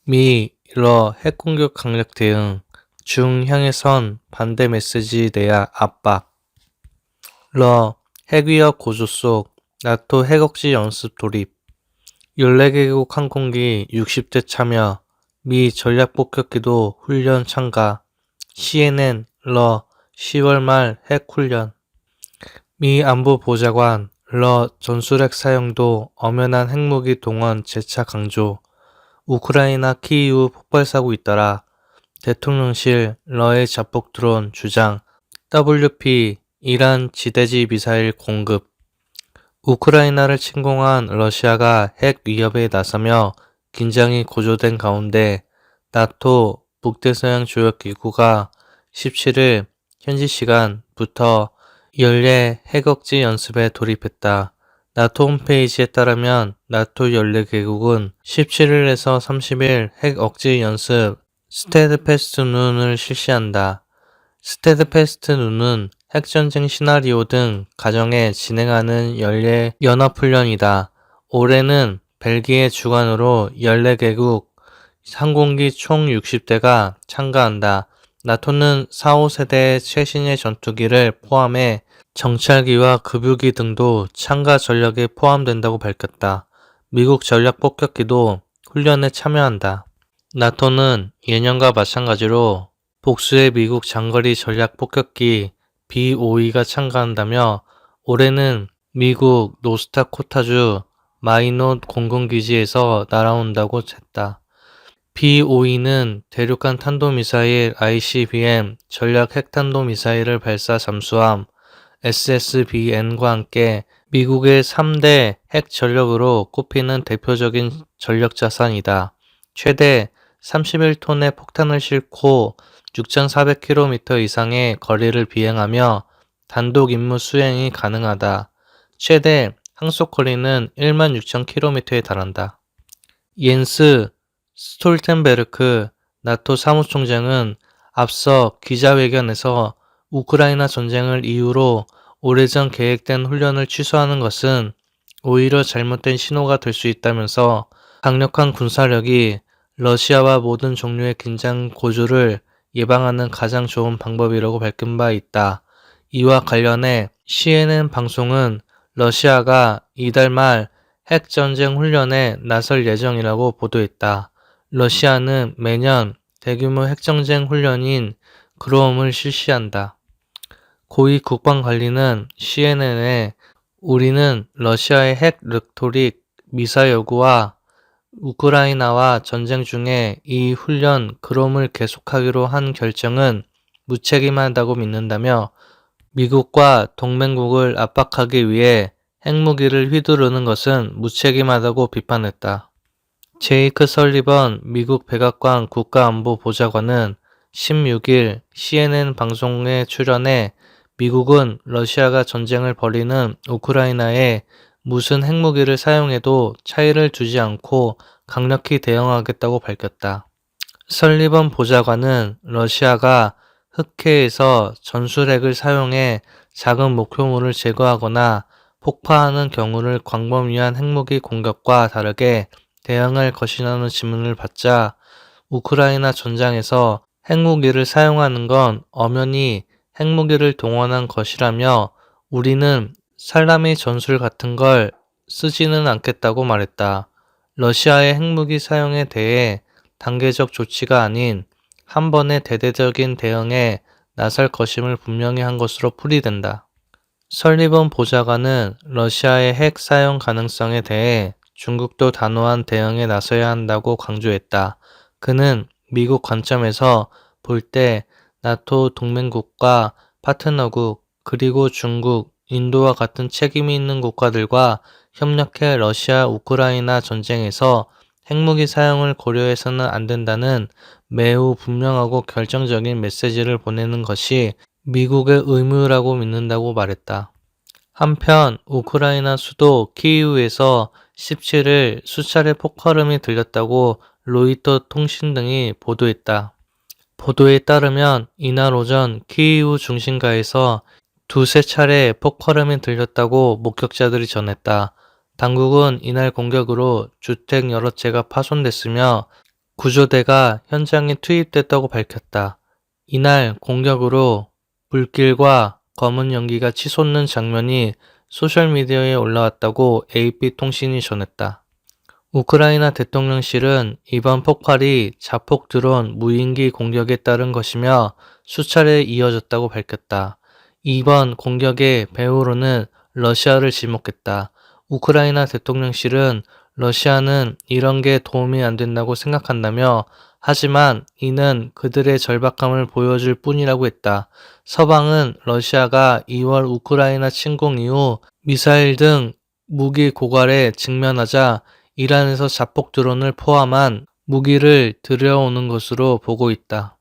미, 러 핵공격 강력 대응, 중 향해선 반대 메시지 내야 압박. 러 핵위협 고조 속 나토 핵억지 연습 돌입. 14개국 항공기 60대 참여, 미 전략폭격기도 훈련 참가. CNN, 러 10월 말 핵 훈련. 미 안보보좌관, 러 전술핵 사용도 엄연한 핵무기 동원 재차 강조. 우크라이나 키이우 폭발사고 잇따라 대통령실 러의 자폭 드론 주장. WP 이란 지대지 미사일 공급. 우크라이나를 침공한 러시아가 핵 위협에 나서며 긴장이 고조된 가운데 나토 북대서양 조약기구가 17일 현지 시간부터 연례 핵억지 연습에 돌입했다. 나토 홈페이지에 따르면 나토 14개국은 17일에서 30일 핵억지 연습 스테드패스트 눈을 실시한다. 스테드패스트 눈은 핵전쟁 시나리오 등 가정에 진행하는 연례 연합훈련이다. 올해는 벨기에 주관으로 14개국 항공기 총 60대가 참가한다. 나토는 4, 5세대의 최신의 전투기를 포함해 정찰기와 급유기 등도 참가 전력에 포함된다고 밝혔다. 미국 전략폭격기도 훈련에 참여한다. 나토는 예년과 마찬가지로 복수의 미국 장거리 전략폭격기 B-52가 참가한다며 올해는 미국 노스타코타주 마이노 공군기지에서 날아온다고 했다. B-52는 대륙간 탄도미사일 ICBM 전략 핵탄도미사일을 발사 잠수함 SSBN과 함께 미국의 3대 핵 전력으로 꼽히는 대표적인 전력 자산이다. 최대 31톤의 폭탄을 싣고 6,400km 이상의 거리를 비행하며 단독 임무 수행이 가능하다. 최대 항속 거리는 16,000km에 달한다. 옌스 스톨텐베르크 나토 사무총장은 앞서 기자회견에서 우크라이나 전쟁을 이유로 오래전 계획된 훈련을 취소하는 것은 오히려 잘못된 신호가 될 수 있다면서 강력한 군사력이 러시아와 모든 종류의 긴장 고조를 예방하는 가장 좋은 방법이라고 밝힌 바 있다. 이와 관련해 CNN 방송은 러시아가 이달 말 핵전쟁 훈련에 나설 예정이라고 보도했다. 러시아는 매년 대규모 핵전쟁 훈련인 그롬을 실시한다. 고위 국방관리는 CNN에 우리는 러시아의 핵 르토릭 미사 여구와 우크라이나와 전쟁 중에 이 훈련 그롬을 계속하기로 한 결정은 무책임하다고 믿는다며 미국과 동맹국을 압박하기 위해 핵무기를 휘두르는 것은 무책임하다고 비판했다. 제이크 설리번 미국 백악관 국가안보보좌관은 16일 CNN 방송에 출연해 미국은 러시아가 전쟁을 벌이는 우크라이나에 무슨 핵무기를 사용해도 차이를 두지 않고 강력히 대응하겠다고 밝혔다. 설리번 보좌관은 러시아가 흑해에서 전술핵을 사용해 작은 목표물을 제거하거나 폭파하는 경우를 광범위한 핵무기 공격과 다르게 대응할 것이라는 질문을 받자 우크라이나 전장에서 핵무기를 사용하는 건 엄연히 핵무기를 동원한 것이라며 우리는 살라미 전술 같은 걸 쓰지는 않겠다고 말했다. 러시아의 핵무기 사용에 대해 단계적 조치가 아닌 한 번의 대대적인 대응에 나설 것임을 분명히 한 것으로 풀이된다. 설리번 보좌관은 러시아의 핵 사용 가능성에 대해 중국도 단호한 대응에 나서야 한다고 강조했다. 그는 미국 관점에서 볼 때 나토 동맹국과 파트너국 그리고 중국, 인도와 같은 책임이 있는 국가들과 협력해 러시아 우크라이나 전쟁에서 핵무기 사용을 고려해서는 안 된다는 매우 분명하고 결정적인 메시지를 보내는 것이 미국의 의무라고 믿는다고 말했다. 한편 우크라이나 수도 키이우에서 17일 수차례 폭발음이 들렸다고 로이터 통신 등이 보도했다. 보도에 따르면 이날 오전 키이우 중심가에서 두세 차례 폭발음이 들렸다고 목격자들이 전했다. 당국은 이날 공격으로 주택 여러 채가 파손됐으며 구조대가 현장에 투입됐다고 밝혔다. 이날 공격으로 불길과 검은 연기가 치솟는 장면이 소셜미디어에 올라왔다고 AP통신이 전했다. 우크라이나 대통령실은 이번 폭발이 자폭 드론 무인기 공격에 따른 것이며 수차례 이어졌다고 밝혔다. 이번 공격의 배후로는 러시아를 지목했다. 우크라이나 대통령실은 러시아는 이런 게 도움이 안 된다고 생각한다며 하지만 이는 그들의 절박함을 보여줄 뿐이라고 했다. 서방은 러시아가 2월 우크라이나 침공 이후 미사일 등 무기 고갈에 직면하자 이란에서 자폭 드론을 포함한 무기를 들여오는 것으로 보고 있다.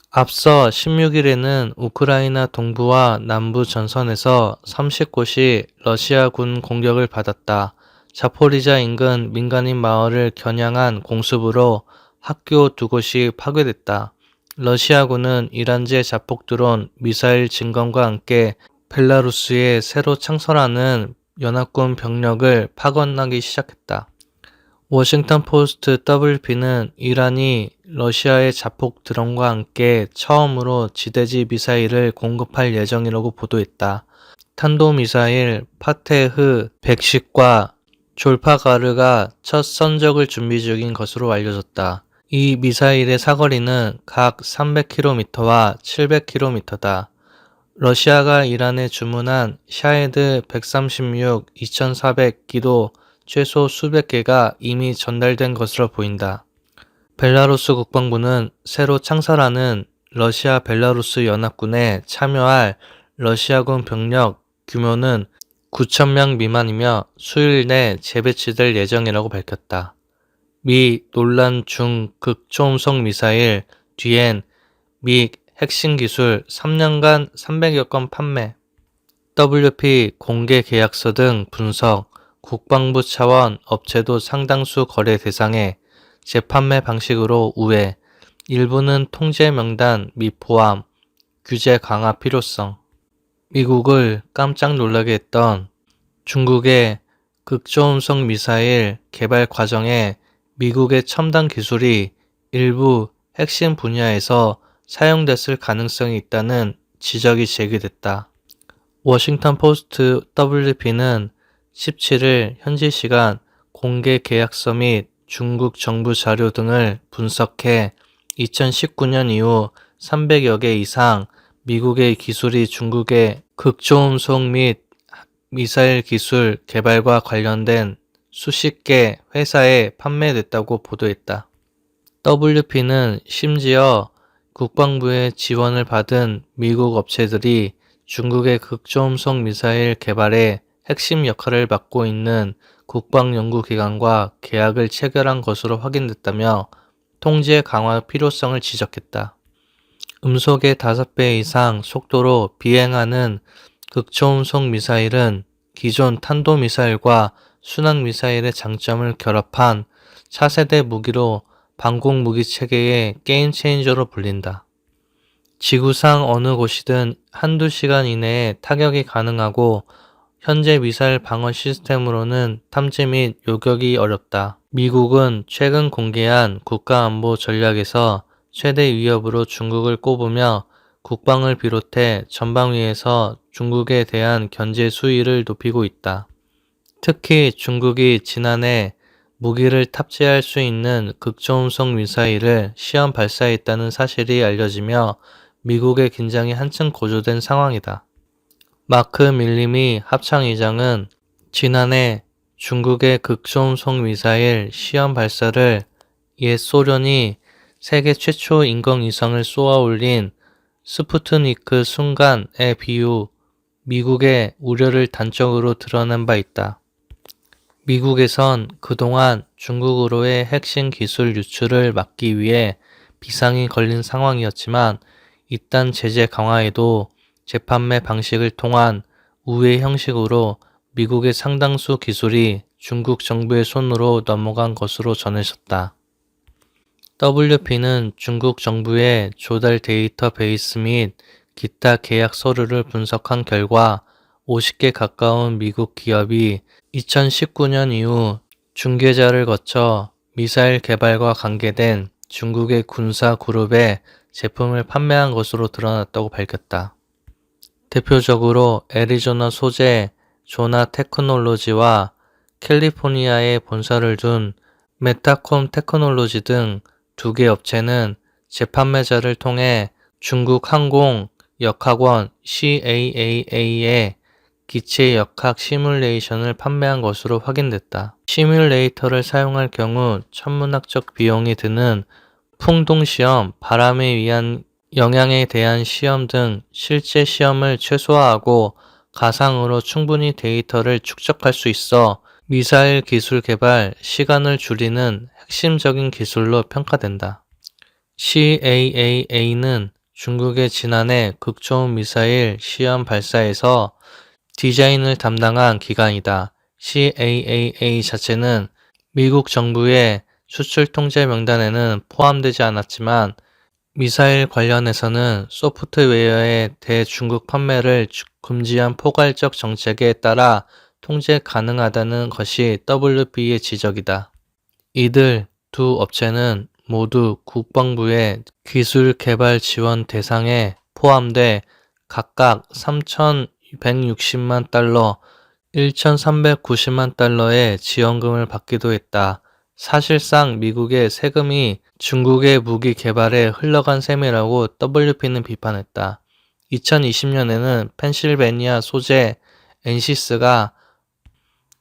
앞서 16일에는 우크라이나 동부와 남부 전선에서 30곳이 러시아군 공격을 받았다. 자포리자 인근 민간인 마을을 겨냥한 공습으로 학교 2곳이 파괴됐다. 러시아군은 이란제 자폭 드론 미사일 진검과 함께 벨라루스에 새로 창설하는 연합군 병력을 파견하기 시작했다. 워싱턴 포스트 WP는 이란이 러시아의 자폭 드론과 함께 처음으로 지대지 미사일을 공급할 예정이라고 보도했다. 탄도미사일 파테흐 110과 졸파가르가 첫 선적을 준비 중인 것으로 알려졌다. 이 미사일의 사거리는 각 300km와 700km다. 러시아가 이란에 주문한 샤헤드 136 2400기도 최소 수백 개가 이미 전달된 것으로 보인다. 벨라루스 국방부는 새로 창설하는 러시아 벨라루스 연합군에 참여할 러시아군 병력 규모는 9,000명 미만이며 수일 내 재배치될 예정이라고 밝혔다. 미 논란 중 극초음속 미사일 뒤엔 미 핵심 기술 3년간 300여 건 판매, WP 공개 계약서 등 분석, 국방부 차원 업체도 상당수 거래 대상에 재판매 방식으로 우회, 일부는 통제 명단 및 포함, 규제 강화 필요성. 미국을 깜짝 놀라게 했던 중국의 극초음속 미사일 개발 과정에 미국의 첨단 기술이 일부 핵심 분야에서 사용됐을 가능성이 있다는 지적이 제기됐다. 워싱턴 포스트 WP는 17일 현지 시간 공개 계약서 및 중국 정부 자료 등을 분석해 2019년 이후 300여 개 이상 미국의 기술이 중국의 극초음속 및 미사일 기술 개발과 관련된 수십 개 회사에 판매됐다고 보도했다. WP는 심지어 국방부의 지원을 받은 미국 업체들이 중국의 극초음속 미사일 개발에 핵심 역할을 맡고 있는 국방연구기관과 계약을 체결한 것으로 확인됐다며 통제 강화 필요성을 지적했다. 음속의 5배 이상 속도로 비행하는 극초음속 미사일은 기존 탄도미사일과 순항미사일의 장점을 결합한 차세대 무기로 방공무기 체계의 게임 체인저로 불린다. 지구상 어느 곳이든 한두 시간 이내에 타격이 가능하고 현재 미사일 방어 시스템으로는 탐지 및 요격이 어렵다. 미국은 최근 공개한 국가안보 전략에서 최대 위협으로 중국을 꼽으며 국방을 비롯해 전방위에서 중국에 대한 견제 수위를 높이고 있다. 특히 중국이 지난해 무기를 탑재할 수 있는 극초음속 미사일을 시험 발사했다는 사실이 알려지며 미국의 긴장이 한층 고조된 상황이다. 마크 밀리미 합창의장은 지난해 중국의 극초음속 미사일 시험 발사를 옛 소련이 세계 최초 인공위성을 쏘아 올린 스푸트니크 순간에 비유 미국의 우려를 단적으로 드러낸 바 있다. 미국에선 그동안 중국으로의 핵심 기술 유출을 막기 위해 비상이 걸린 상황이었지만 이딴 제재 강화에도 재판매 방식을 통한 우회 형식으로 미국의 상당수 기술이 중국 정부의 손으로 넘어간 것으로 전해졌다. WP는 중국 정부의 조달 데이터베이스 및 기타 계약 서류를 분석한 결과 50개 가까운 미국 기업이 2019년 이후 중개자를 거쳐 미사일 개발과 관계된 중국의 군사 그룹에 제품을 판매한 것으로 드러났다고 밝혔다. 대표적으로 애리조나 소재 조나 테크놀로지와 캘리포니아에 본사를 둔 메타콤 테크놀로지 등 2개 업체는 재판매자를 통해 중국 항공 역학원 CAAA에 기체 역학 시뮬레이션을 판매한 것으로 확인됐다. 시뮬레이터를 사용할 경우 천문학적 비용이 드는 풍동시험, 바람에 의한 영향에 대한 시험 등 실제 시험을 최소화하고 가상으로 충분히 데이터를 축적할 수 있어 미사일 기술 개발 시간을 줄이는 핵심적인 기술로 평가된다. CAAA는 중국의 지난해 극초음 미사일 시험 발사에서 디자인을 담당한 기관이다. CAAA 자체는 미국 정부의 수출 통제 명단에는 포함되지 않았지만 미사일 관련해서는 소프트웨어의 대중국 판매를 금지한 포괄적 정책에 따라 통제 가능하다는 것이 WP의 지적이다. 이들 2 업체는 모두 국방부의 기술 개발 지원 대상에 포함돼 각각 3,160만 달러, 1,390만 달러의 지원금을 받기도 했다. 사실상 미국의 세금이 중국의 무기 개발에 흘러간 셈이라고 WP는 비판했다. 2020년에는 펜실베니아 소재 엔시스가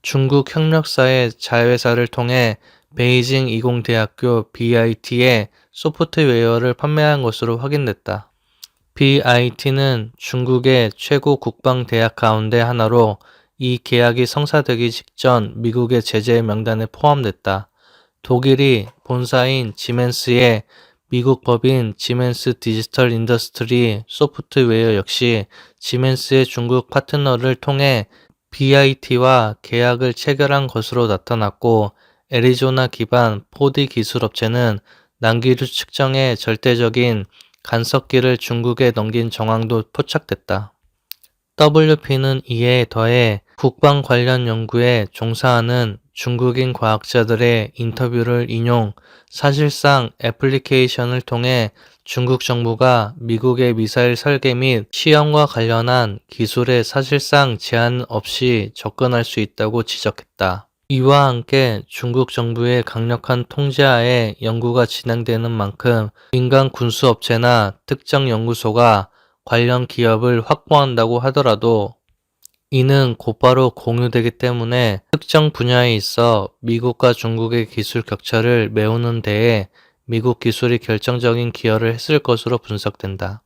중국 협력사의 자회사를 통해 베이징 이공대학교 BIT에 소프트웨어를 판매한 것으로 확인됐다. BIT는 중국의 최고 국방대학 가운데 하나로 이 계약이 성사되기 직전 미국의 제재 명단에 포함됐다. 독일이 본사인 지멘스의 미국 법인 지멘스 디지털 인더스트리 소프트웨어 역시 지멘스의 중국 파트너를 통해 BIT와 계약을 체결한 것으로 나타났고, 애리조나 기반 4D 기술업체는 난기류 측정에 절대적인 간섭기를 중국에 넘긴 정황도 포착됐다. WP는 이에 더해 국방 관련 연구에 종사하는 중국인 과학자들의 인터뷰를 인용, 사실상 애플리케이션을 통해 중국 정부가 미국의 미사일 설계 및 시험과 관련한 기술에 사실상 제한 없이 접근할 수 있다고 지적했다. 이와 함께 중국 정부의 강력한 통제하에 연구가 진행되는 만큼 민간 군수업체나 특정 연구소가 관련 기업을 확보한다고 하더라도 이는 곧바로 공유되기 때문에 특정 분야에 있어 미국과 중국의 기술 격차를 메우는 데에 미국 기술이 결정적인 기여를 했을 것으로 분석된다.